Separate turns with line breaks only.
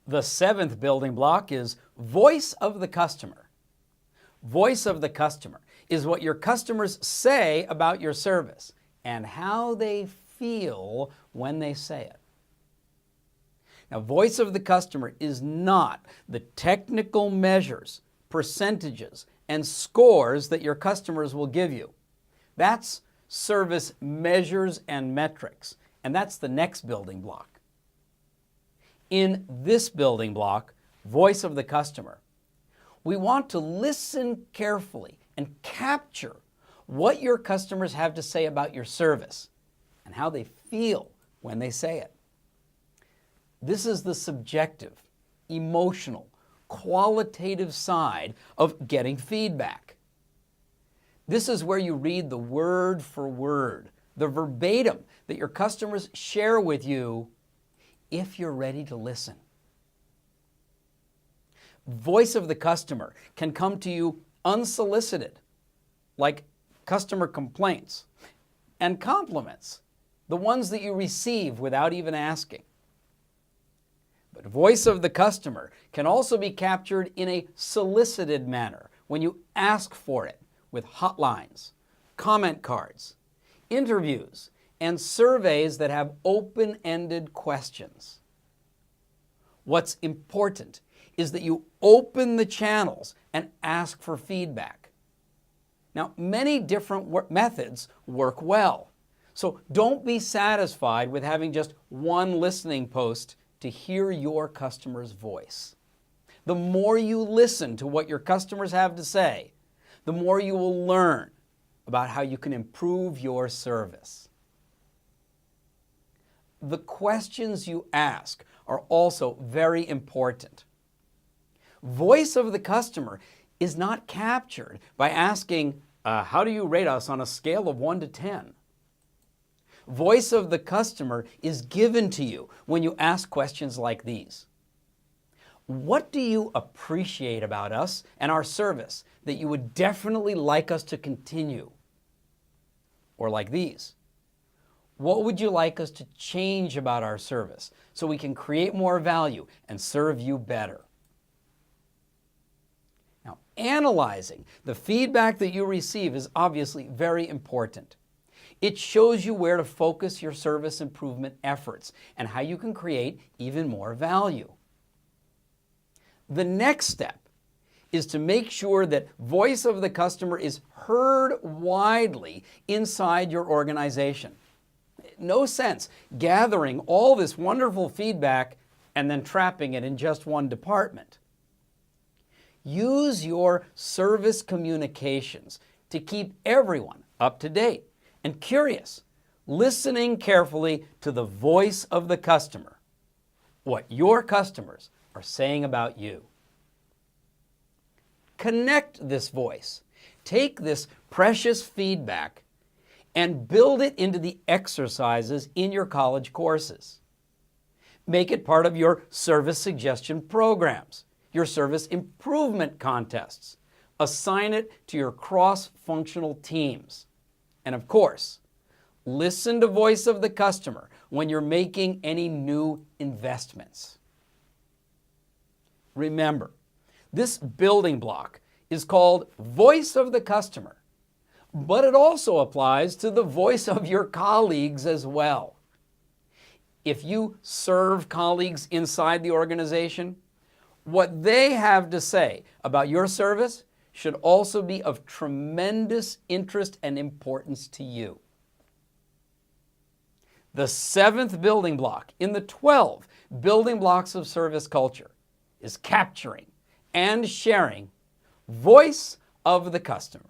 The seventh building block is voice of the customer. Voice of the customer is what your customers say about your service and how they feel when they say it. Now, voice of the customer is not the technical measures, percentages, and scores that your customers will give you. That's service measures and metrics, and that's the next building block. In this building block, voice of the customer, we want to listen carefully and capture what your customers have to say about your service and how they feel when they say it. This is the subjective, emotional, qualitative side of getting feedback. This is where you read the word for word, the verbatim that your customers share with you if you're ready to listen. Voice of the customer can come to you unsolicited, like customer complaints, and compliments, the ones that you receive without even asking. But voice of the customer can also be captured in a solicited manner when you ask for it with hotlines, comment cards, interviews, and surveys that have open-ended questions. What's important is that you open the channels and ask for feedback. Now, many different methods work well, so don't be satisfied with having just one listening post to hear your customer's voice. The more you listen to what your customers have to say, the more you will learn about how you can improve your service. The questions you ask are also very important. Voice of the customer is not captured by asking, how do you rate us on a scale of 1 to 10? Voice of the customer is given to you when you ask questions like these. What do you appreciate about us and our service that you would definitely like us to continue? Or like these. What would you like us to change about our service so we can create more value and serve you better? Now, analyzing the feedback that you receive is obviously very important. It shows you where to focus your service improvement efforts and how you can create even more value. The next step is to make sure that voice of the customer is heard widely inside your organization. No sense gathering all this wonderful feedback and then trapping it in just one department. Use your service communications to keep everyone up to date and curious, listening carefully to the voice of the customer, what your customers are saying about you. Connect this voice. Take this precious feedback and build it into the exercises in your college courses. Make it part of your service suggestion programs, your service improvement contests. Assign it to your cross-functional teams. And of course, listen to voice of the customer when you're making any new investments. Remember, this building block is called voice of the customer, but it also applies to the voice of your colleagues as well. If you serve colleagues inside the organization, what they have to say about your service should also be of tremendous interest and importance to you. The seventh building block in the 12 building blocks of service culture is capturing and sharing voice of the customer.